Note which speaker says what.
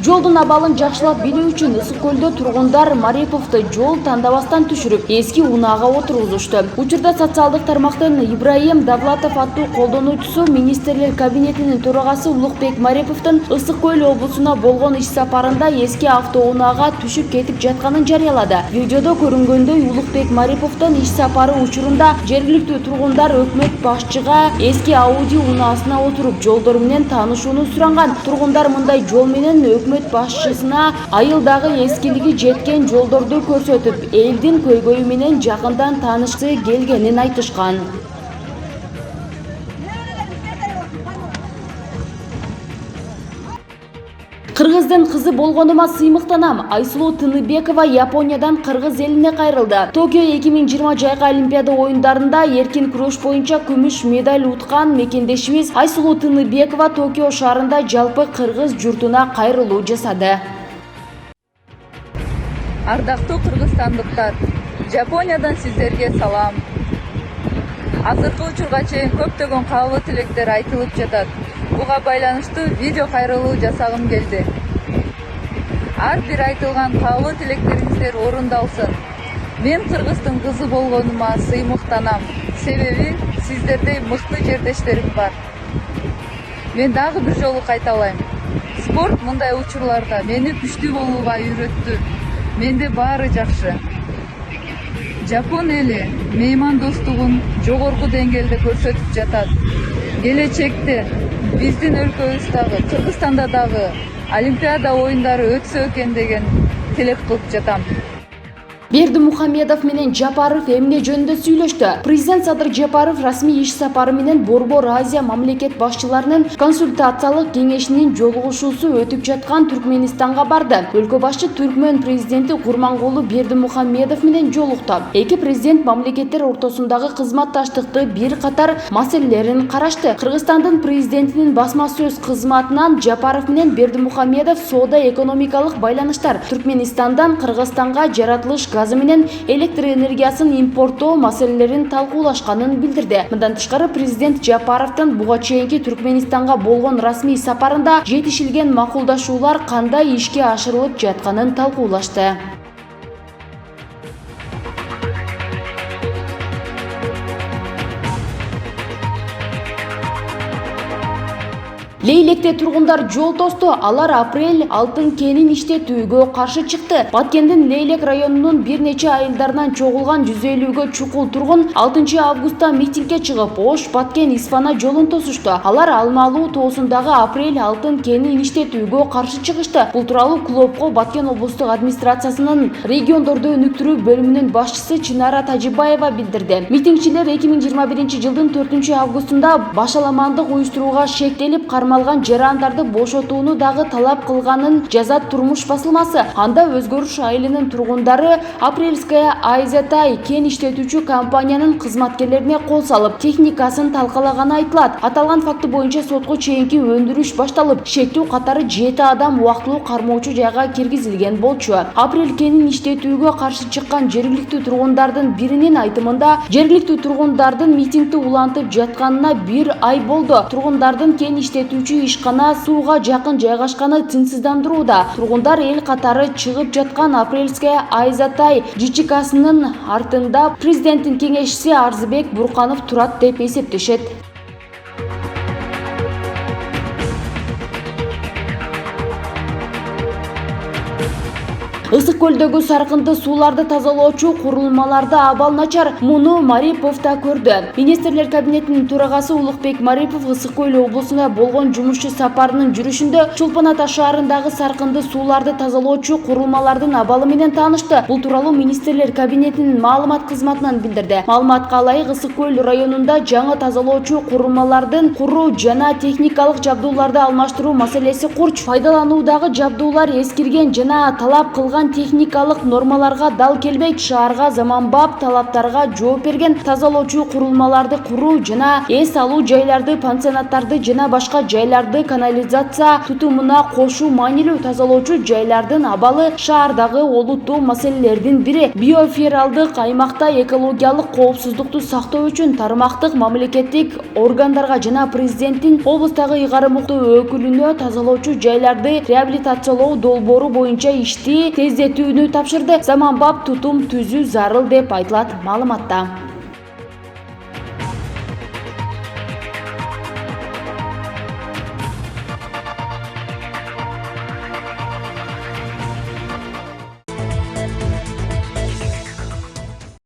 Speaker 1: Жолдун абалын жакшылап билүү үчүн Ысык көлдө тургундар Мариповду жол тандабастан түшүрүп, эски унаага отургузушту. Учурда социалдык тармактын Ибраим Давлатов аттуу колдонуучусу министрлер кабинетинин төрагасы Улукбек Мариповдун Ысык көл облусуна болгон иш сапарында эски автоунаага түшүп кетип жатканын жарыялады. Видеодо көрүнгөндөй Улукбек Мариповдун иш сапары учурунда жергиликтүү тургундар өкмөт башчыга эски Ауди унаасына отуруп жолдор менен таанышууну суранган. Тургундар мындай жол менен өкмөт башчысына айылдагы эскилиги жеткен жолдорду көрсөтүп, элдин көйгөйү менен жакындан таанышкысы келгенин айтышкан. Кыргыздын кызы болгонума сыймыктанам. Айсулуу Тыныбекова Япониядан Кыргыз элине кайрылды. Токио 2020 жайкы Олимпиада оюндарында эркин күрөш боюнча күмүш медаль уткан мекендешибиз Айсулуу Тыныбекова Токио шаарында жалпы кыргыз журтуна кайрылуу жасады.
Speaker 2: Ардактуу кыргызстандыктар, Жапониядан сиздерге салам. Азыркы учурга чейин көптөгөн каалоо тилектер айтылып жатат. Буга байланыштуу видео кайрылуу жасагым келди. Ар бир айтылган каалоо тилектериңиздер орундалсын. Мен Кыргыздын кызы болгонума сыймыктанам. Себеби сиздердей мыкты жердештерим бар. Мен дагы бир жолу кайталайм. Спорт мындай учурларда мени күчтүү болууга үйрөттү. Менде баары жакшы. Жапон эли меймандостугун жогорку деңгээлде көрсөтүп жатат. Келечекте биздин өлкөбүз дагы, Кыргызстанда дагы Олимпиада оюндары өтсө экен деген тилек кылып жатам.
Speaker 1: Бердимухамедов менен Жапаров эмне жөнүндө сүйлөштү. Президент Садыр Жапаров расмий иш сапары менен Борбор Азия мамлекет башчыларынын консультациялык кеңешинин жолугушуусу өтүп жаткан Түркменистанга барды. Өлкө башчы Түркмөн президенти Курмангулу Бердимухамедов менен жолукту. Эки президент мамлекеттер ортосундагы кызматташтыкты бир катар маселелерин карашты. Кыргызстандын президентинин басма сөз кызматынан Жапаров менен Бердимухамедов соода-экономикалык байланыштар, Түркменистандан Кыргызстанга жаратылыш газы менен электр энергиясын импорттоо маселелерин талкуулашканын билдирди. Мындан тышкары президент Жапаровдун буга чейинки Түркменистанга болгон расмий сапарында жетишилген макулдашуулар кандай ишке ашырылып жатканын талкуулашты. Лейлекте тургундар жол тосту. Алар апрель алтын кенин иштетүүгө каршы чыкты. Баткендин Лейлек районунун бир нече айылдарынан чогулган 150гө чукул тургун 6 августта митингге чыгып, Ош Баткен Исфана жолун тосушту. Алар Алмалуу тоосундагы апрель алтын кенин иштетүүгө каршы чыгышты. Бул тууралуу Клопко Баткен облустук администрациясынын региондорду өнүктүрүү бөлүмүнүн башчысы Чынара Тажибаева билдирди. Митингчилер 2021 жылдын 4 августунда башаламандык уюштурууга шектелип кармалган жарандарды бошотууну дагы талап кылганын жазат Турмуш басылмасы. Анда Өзгөрүш айылынын тургундары Апрельская Айзатай кен иштетүүчү компаниянын кызматкерлерине кол салып, техникасын талкалаганы айтылат. Аталган факты боюнча сотко чейинки өндүрүш башталып, шектүү катары 7 адам убактылуу кармоочу жайга киргизилген болчу. Апрель кенин иштетүүгө каршы чыккан жергиликтүү тургундардын биринин айтымында, жергиликтүү тургундардын митингди улантып жатканына 1 ай болду. Тургундардын кен иштетүүчү ишкана сууга жакын жайгашканы тынчсыздандырууда. Тургундар эл катары чыгып жаткан Апрельская Айзатай ЖЧКсынын артында президенттин кеңешчиси Арзыбек Бурканов турат деп эсептешет. Ысык көлдөгү саркынды сууларды тазалоочу курулмаларда абал начар. Муну Марипов да көрдү. Министрлер кабинетинин төрагасы Улукбек Марипов Ысык көл облусуна болгон жумушчу сапарынын жүрүшүндө Чолпон Ата шаарындагы саркынды сууларды тазалоочу курулмалардын абалы менен таанышты. Бул тууралуу Министрлер кабинетинин маалымат кызматынан билдирди. Маалыматка ылайык, Ысык көл районунда жаңы тазалоочу курулмалардын куруу жана техникалык жабдууларды алмаштыруу маселеси курч. Пайдалануудагы жабдуулар эскирген жана талап кылган коюлган техникалык нормаларга дал келбейт, шаарга заманбап талаптарга жооп берген тазалоочу курулмаларды куруу жана эс алуу жайларды, пансионаттарды жана башка жайларды канализация тутумуна кошуу маанилүү. Тазалоочу жайлардын абалы шаардагы олуттуу маселелердин бири. Биофералдык аймакта экологиялык коопсуздукту сактоо үчүн тармактык мамлекеттик органдарга жана президенттин облустагы ыйгарым өкүлүнө тазалоочу жайларды реабилитациялоо долбоору боюнча ишти тездетүүнү тапшырды. Заманбап тутум түзүү зарыл деп айтылат маалыматта.